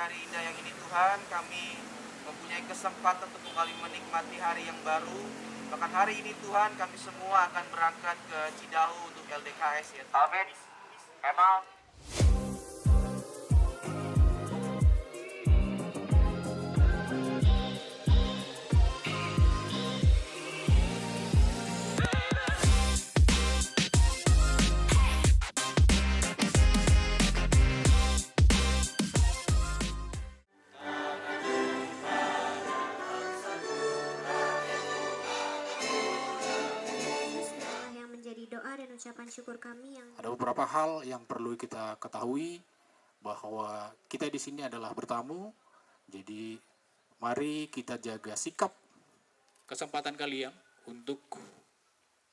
hari indah yang ini Tuhan, kami mempunyai kesempatan untuk kembali menikmati hari yang baru. Bahkan hari ini Tuhan, kami semua akan berangkat ke Cidahu untuk LDKS ya Tuhan. Amin. Emang. Yang menjadi doa dan ucapan syukur kami yang Ada beberapa hal yang perlu kita ketahui bahwa kita di sini adalah bertamu. Jadi mari kita jaga sikap. Kesempatan kalian untuk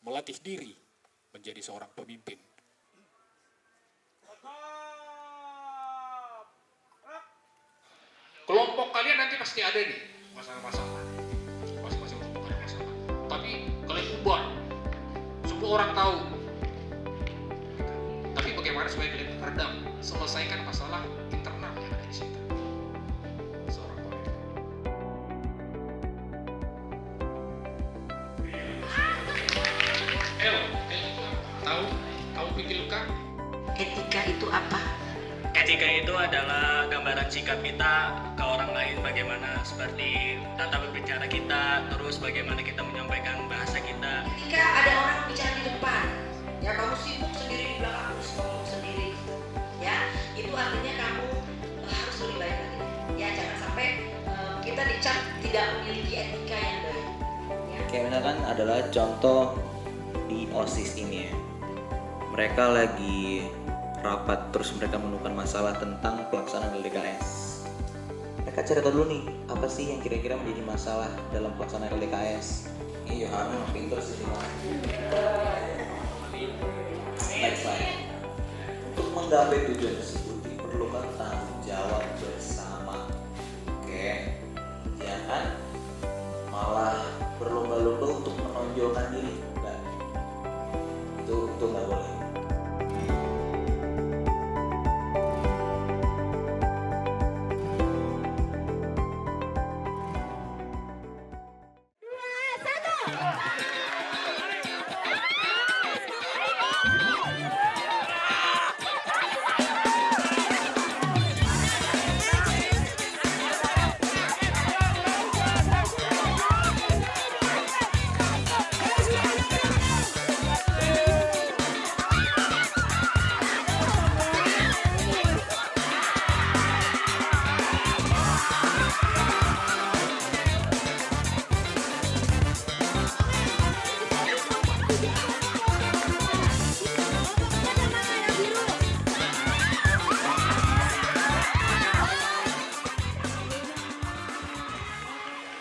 melatih diri menjadi seorang pemimpin. Kelompok kalian nanti pasti ada nih masalah-masalah. Masing-masing kelompok ada masalah. Tapi kalian ubah. Semua orang tahu. Tapi bagaimana supaya kalian redam, selesaikan masalah internal yang ada di situ. Seorang pemimpin. Tahu pikirkan? Etika itu apa? Etika itu adalah gambaran sikap kita ke orang lain, bagaimana seperti tata berbicara kita, terus bagaimana kita menyampaikan bahasa kita. Ketika ada orang bicara di depan, ya kamu sibuk sendiri di belakang, harus ngomong sendiri, ya itu artinya kamu harus lebih baik lagi. Ya jangan sampai kita dicap tidak memiliki etika yang baik. Ya. Kayak misalkan adalah contoh di OSIS ini ya. Mereka lagi rapat terus mereka menemukan masalah tentang pelaksanaan LDKS. Mereka cari tahu dulu nih, apa sih yang kira-kira menjadi masalah dalam pelaksanaan LDKS. Iya, memang pintar sih. Next slide. Untuk menggapai tujuan tersebut diperlukan tanggung jawab bersama. Oke, jangan malah berlomba-lomba untuk menonjolkan diri. Enggak. Itu nggak boleh.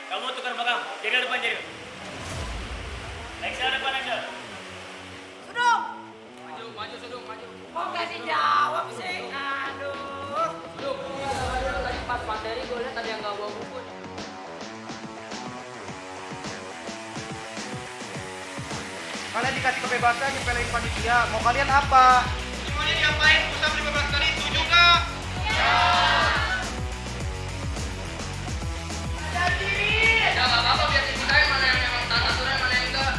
Kamu tukar belakang, jadi depan jadi. Next depan aja. Sudung. Maju. Kok gak dijawab sih? Aduh. Sudung. Tadi pas materi gue liat ada yang gak bawa buku. Kalian dikasih kebebasan nyepelin panitia. Mau kalian apa? Semuanya diapain? Usah 15 kali itu juga. Ya gak apa-apa biar kita mana yang memang tata aturan mana yang enggak.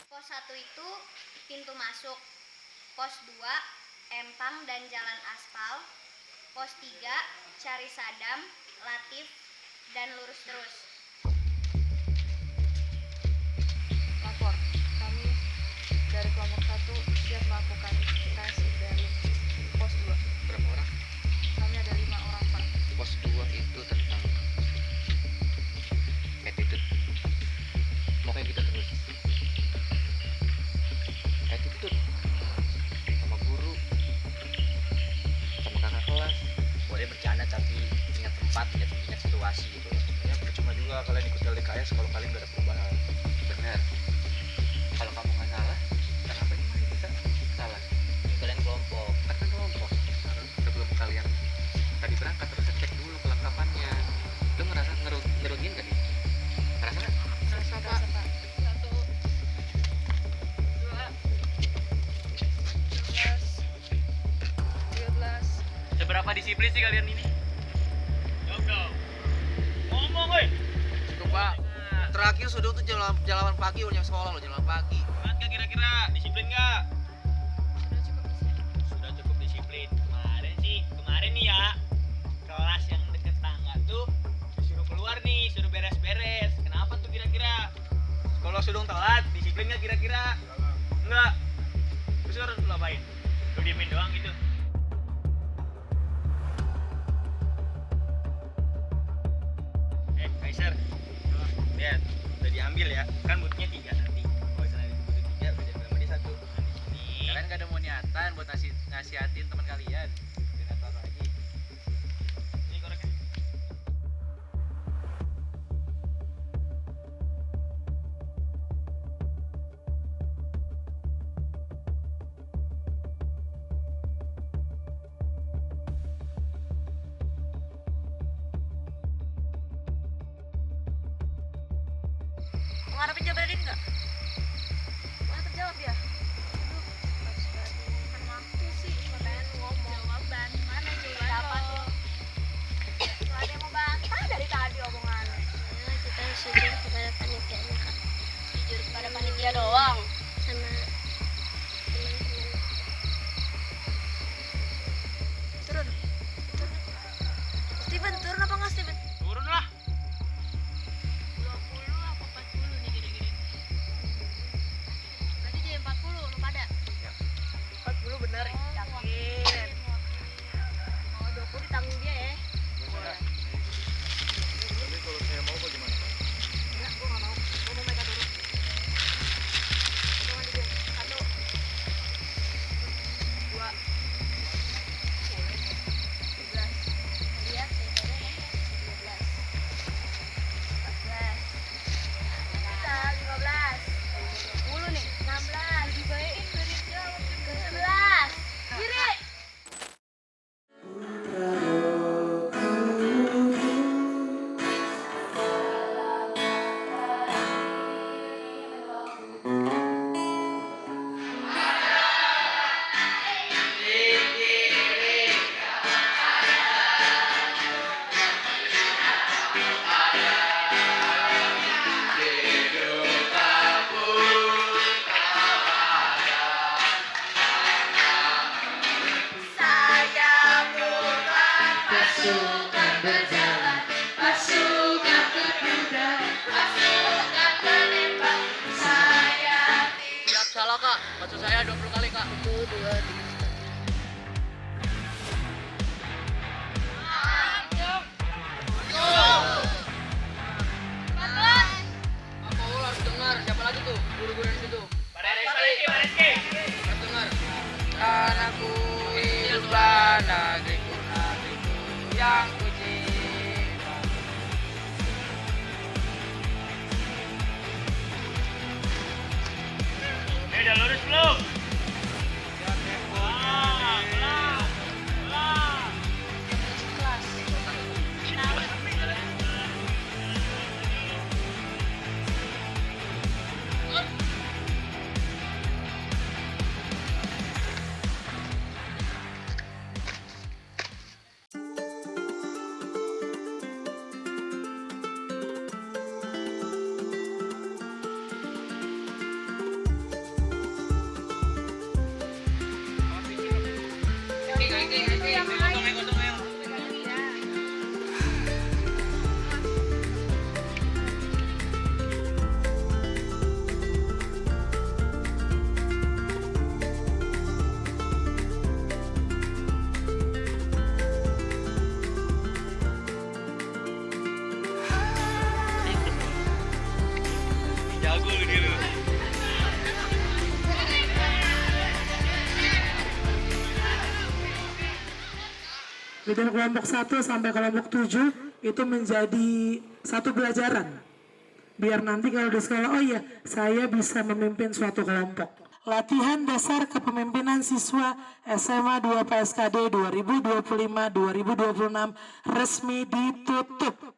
Pos 1 itu pintu masuk. Pos 2 empang dan jalan aspal. Pos 3 cari sadam, latif, dan lurus terus. Lapor, kami dari kelompok 1 siap melakukan tes dari pos 2. Berapa orang? Kami ada 5 orang, Pak. Pos 2 itu tentang attitude. Mau kayak gitu terus. Attitude sama guru, sama kakak kelas. Boleh bercanda tapi ingat tempat, ingat situasi gitu. Ya percuma juga kalian ikut LDKS kalau kalian gak ada perubahan. Benar. Kalau kamu nggak salah, kenapa emang bisa salah? Kalian kelompok. Kan kelompok. Sebelum kalian tadi berangkat terus cek dulu kelengkapannya. Lu ngerasa ngerugiin gak nih? Ngerasa nggak? Ngerasa, Pak. 1, 2, 13. Seberapa disiplin sih kalian ini? Jawab dong. Ngomong, woi. Tuh Pak, terakhir sudah tuh jam 8 pagi udah sekolah loh, jam 8 pagi. Banget gak kira-kira? Disiplin gak? Sudah cukup disiplin. Sudah cukup disiplin. Kemarin nih ya, kelas yang deket tangga tuh disuruh keluar nih, suruh beres-beres. Kenapa tuh kira-kira? Kalau sudah telat, disiplin gak kira-kira? Enggak. Terus harus lu apain? Lu diemin doang gitu? Kaiser, lihat, udah diambil ya. Kan butuhnya 3 nanti. Kalau misalnya butuh 3, udah diambil sama dia 1. Kalian gak ada mau niatan buat ngasihatin teman kalian. Dengan apa lagi? Ini koreknya. Mengharapin jabarin nggak? Mana terjawab ya? Aduh, harus kan waktu sih. Pengen ngomong. Jawaban mana jawaban Dapat lo? loh. Nggak ada yang mau bantah dari tadi omongannya. Kita sujud kepada panitianya, Kak. Jujur kepada panitia doang. Sama teman-teman. Turun. Steven, turun apa nggak Steven? Turun lah. 20 apa 40 nih gini-gini? Berarti jadi 40 lu pada? 40 benar. Yakin. Mau 20 ditanggung dia ya. Tapi kalau saya mau bagaimana? Enggak, gua nggak mau. Gua mau mereka dulu. Hitungan di gue. 1, 2, 13. Lihat, saya 12. 14. Kita 15. 20 nih. 16. Dibayain beri jawab juga. 11. Kiri. Siap salah kak, maksud saya 20 kali kak. 1, 2, 3. Apa lo harus dengar? Siapa lagi tuh? Guru-guru di situ. Pak Reski. Harus dengar. Anakku hidup negeriku. yang puji. Udah lurus belum? Jago lu dia lu. Dari kelompok 1 sampai kelompok 7 itu menjadi satu pelajaran. Biar nanti kalau di sekolah, oh iya, saya bisa memimpin suatu kelompok. Latihan dasar kepemimpinan siswa SMA 2 PSKD 2025-2026 resmi ditutup.